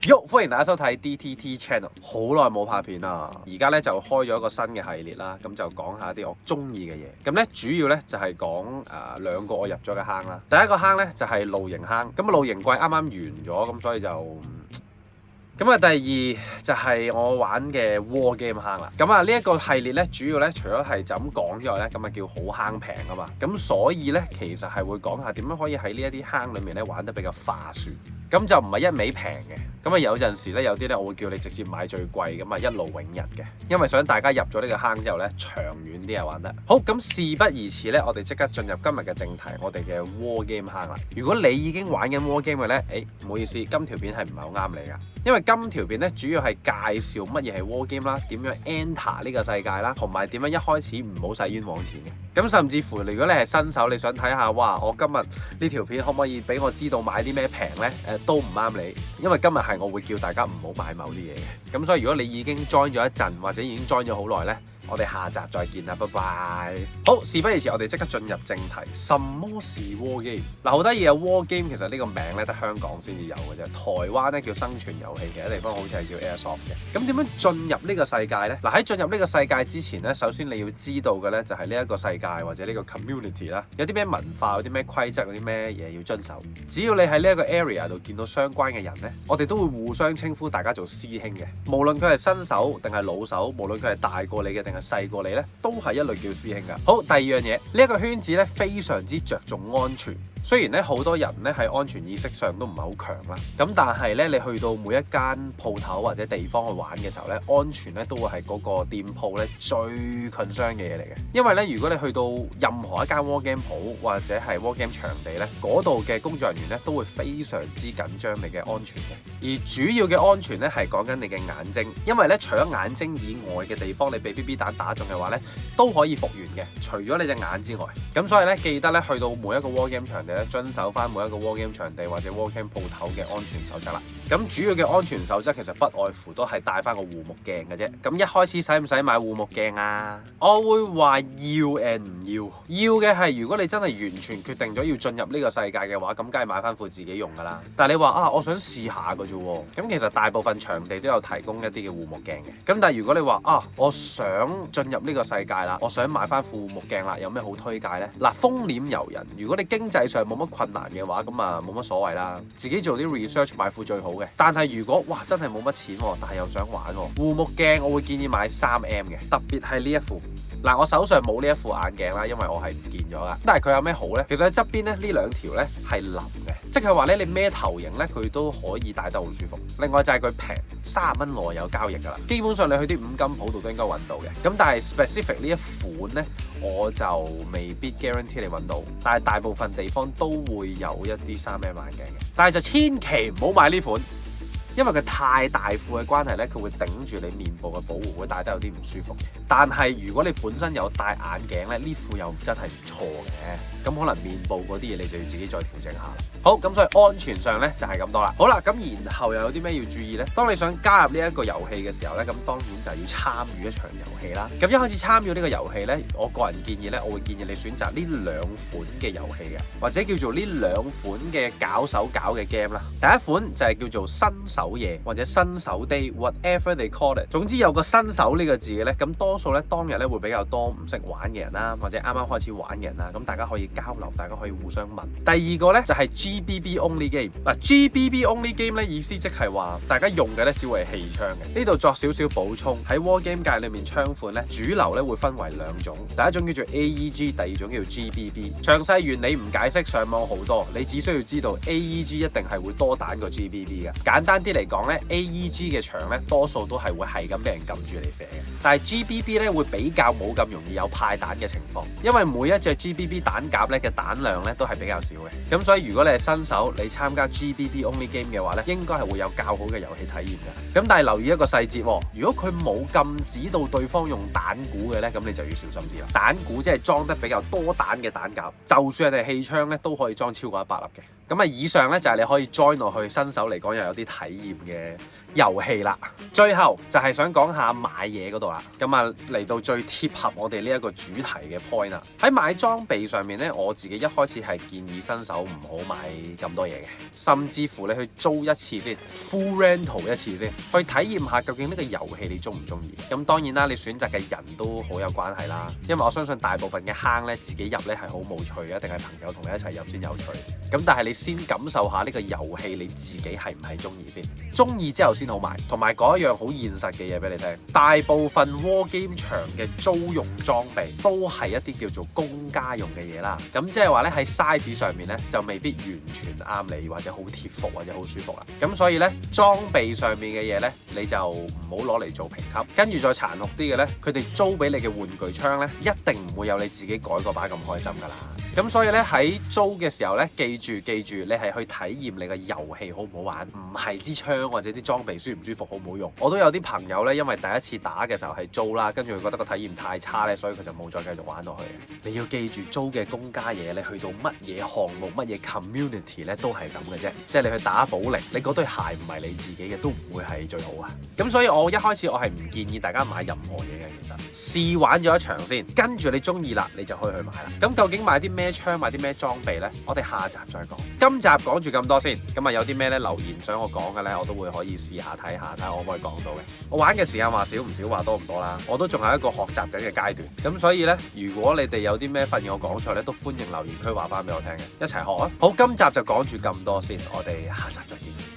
喲，歡迎大家收睇 DTT Channel。好耐冇拍片啦，而家咧就開咗一個新嘅系列啦，咁就講下啲我中意嘅嘢。咁咧主要咧就係講兩個我入咗嘅坑啦。第一個坑咧就係露營坑，咁露營季啱啱完咗，咁所以就咁啊。第二就係我玩嘅 War Game 坑啦。咁啊呢一個系列咧主要咧除咗係就咁講之外咧，咁啊叫好坑平啊嘛。咁所以咧其實係會講下點樣可以喺呢一啲坑裏面咧玩得比較划算。咁就唔係一味平嘅，咁啊有陣時咧有啲咧我會叫你直接買最貴，咁啊一勞永逸嘅，因為想大家入咗呢個坑之後咧長遠啲啊玩得好。咁事不宜遲咧，我哋即刻進入今日嘅正題，我哋嘅 War Game 坑啦。如果你已經玩緊 War Game 嘅咧，唔好意思，今條片係唔係好啱你噶，因為今條片咧主要係介紹乜嘢係 War Game 啦，點樣 enter 呢個世界啦，同埋點樣一開始唔好使冤枉錢嘅。咁甚至乎如果你係新手，你想睇下哇，我今日呢條片可唔可以俾我知道買啲咩平咧？都唔啱你，因為今日係我會叫大家唔好買某啲嘢嘅。咁所以如果你已經 join 咗一陣，或者已經 join 咗好耐咧，我哋下集再見啦，拜拜。好，事不宜遲，我哋即刻進入正題。什麼是 War Game？ 嗱，好得意啊 ，War Game 其實呢個名咧得香港先至有嘅啫，台灣咧叫生存遊戲，其他地方好似係叫 Airsoft 嘅。咁點樣進入呢個世界咧？嗱，喺進入呢個世界之前咧，首先你要知道嘅咧就係呢一個世界或者呢個 community 啦，有啲咩文化，有啲咩規則，有啲咩嘢要遵守。只要你喺呢一個 area 度見到相關嘅人咧，我哋都會互相稱呼大家做師兄嘅。無論佢係新手定係老手，無論佢係大過你嘅定係細過你咧，都係一類叫師兄噶。好，第二樣嘢，呢一個圈子咧非常之着重安全。雖然咧好多人咧喺安全意識上都唔係好強啦，咁但係咧你去到每一間鋪頭或者地方去玩嘅時候咧，安全咧都會係嗰個店鋪咧最 concern 嘅嘢嚟嘅。因為咧如果你去到任何一間 War Game 鋪或者係 War Game 場地咧，嗰度嘅工作人員咧都會非常之緊張你嘅安全嘅。而主要嘅安全咧係講緊你嘅眼睛，因為咧除咗眼睛以外嘅地方你被 BB 彈打中嘅話咧都可以復原嘅，除咗你隻眼之外。咁所以咧記得咧去到每一個 War Game 場地咧遵守翻每一個 War Game 場地或者 War Game 鋪頭嘅安全守則啦。咁主要嘅安全守則其實不外乎都係帶翻個護目鏡嘅啫。咁一開始使唔使買護目鏡啊？我會話要 and 唔要。要嘅係如果你真係完全決定咗要進入呢個世界嘅話，咁梗係買翻副自己用噶啦。但係你話啊，我想試下嘅啫喎。咁其實大部分場地都有提供一啲嘅護目鏡嘅。咁但係如果你話啊，我想進入呢個世界啦，我想買翻副護目鏡啦，有咩好推介呢？嗱，風臉遊人，如果你經濟上冇乜困難嘅話，咁啊冇乜所謂啦，自己做啲 research 買副最好嘅。但係如果哇真係冇乜錢喎，但係又想玩喎，護目鏡我會建議買 3M 嘅，特別係呢一副。嗱，我手上冇呢一副眼鏡啦，因為我係唔見咗啦。但係佢有咩好呢？其實喺側邊咧，呢兩條咧係腍嘅，即係話咧你孭頭型咧，佢都可以戴得好舒服。另外就係佢平，30蚊內有交易㗎啦。基本上你去啲五金鋪度都應該揾到嘅。咁但係 specific 呢一款咧，我就未必 guarantee 你揾到。但係大部分地方都會有一啲 3M 眼鏡嘅。但係就千祈唔好買呢款。因為佢太大副嘅關係咧，佢會頂住你面部嘅保護，會戴得有啲唔舒服嘅。但係如果你本身有戴眼鏡咧，呢副又真係唔錯嘅。咁可能面部嗰啲嘢你就要自己再調整下啦。好，咁所以安全上咧就係咁多啦。好啦，咁然後又有啲咩要注意咧？當你想加入呢一個遊戲嘅時候咧，咁當然就係要參與一場遊戲啦。咁一開始參與呢個遊戲咧，我個人建議咧，我會建議你選擇呢兩款嘅遊戲嘅，或者叫做呢兩款嘅搞手搞嘅 game 啦。第一款就係叫做新手夜或者新手 day，whatever they call it。總之有個新手呢個字嘅咧，咁多數咧當日咧會比較多唔識玩嘅人啦，或者啱啱開始玩嘅人啦，咁大家可以交流，大家可以互相問。第二個咧就係 GBB only game。嗱，GBB only game 咧意思即係話大家用嘅咧只會係氣槍嘅。呢度作少少補充，喺 War Game 界裏面槍款咧主流咧會分為兩種，第一種叫做 AEG， 第二種叫做 GBB。詳細原理唔解釋，上網好多，你只需要知道 AEG 一定係會多彈過 GBB 嘅。簡單啲嚟講咧 ，AEG 嘅槍咧多數都係會係咁俾人撳住嚟射嘅，但係 GBB 咧會比較冇咁容易有派彈嘅情況，因為每一隻 GBB 彈夾咧嘅彈量咧都係比較少嘅。咁所以如果你係新手，你參加 GBB only game 嘅話咧，應該係會有較好嘅遊戲體驗嘅。咁但係留意一個細節喎，如果佢冇禁止到對方用彈鼓嘅咧，咁你就要小心啲啦。彈鼓即係裝得比較多彈嘅彈夾，就算係氣槍咧都可以裝超過100粒嘅。咁啊，以上咧就係你可以 join 落去，新手嚟講又有啲體驗嘅遊戲啦。最後就係想講下買嘢嗰度啦。咁啊，嚟到最貼合我哋呢一個主題嘅 point 啦。喺買裝備上面咧，我自己一開始係建議新手唔好買咁多嘢嘅，甚至乎你去租一次先 ，full rental 一次先，去體驗下究竟呢個遊戲你中唔中意。咁當然啦，你選擇嘅人都好有關係啦。因為我相信大部分嘅坑咧，自己入咧係好冇趣嘅，一定係朋友同你一齊入先有趣。咁但係你先感受下呢個遊戲你自己係唔係中意先，中意之後先好買。同埋講一樣好現實嘅嘢俾你聽，大部分 war game 場嘅租用裝備都係一啲叫做公家用嘅嘢啦。咁即係話咧喺 size 上面咧就未必完全啱你，或者好貼服或者好舒服啦。咁所以咧裝備上面嘅嘢咧你就唔好攞嚟做評級。跟住再殘酷啲嘅咧，佢哋租俾你嘅玩具槍咧一定唔會有你自己改個把咁開心㗎啦。咁所以咧喺租嘅時候咧，記住，你係去體驗你個遊戲好唔好玩，唔係支槍或者啲裝備舒唔舒服好唔好用。我都有啲朋友咧，因為第一次打嘅時候係租啦，跟住佢覺得個體驗太差咧，所以佢就冇再繼續玩落去。你要記住，租嘅公家嘢，你去到乜嘢項目、乜嘢 community 咧，都係咁嘅啫。即係你去打保齡，你嗰對鞋唔係你自己嘅，都唔會係最好啊。咁所以我一開始我係唔建議大家買任何嘢嘅，其實試玩咗一場先，跟住你中意啦，你就可以去買啦。咁究竟買啲咩槍，買啲咩裝備呢？我哋下集再講。今集講住咁多先。咁啊有啲咩咧留言想我講嘅咧，我都會可以試下睇下可唔可以講到嘅。我玩嘅時間話少唔少，話多唔多啦。我都仲係一個學習緊嘅階段。咁所以咧，如果你哋有啲咩發現我講錯咧，都歡迎留言區話翻俾我聽嘅，一齊學啊！好，今集就講住咁多先，我哋下集再見。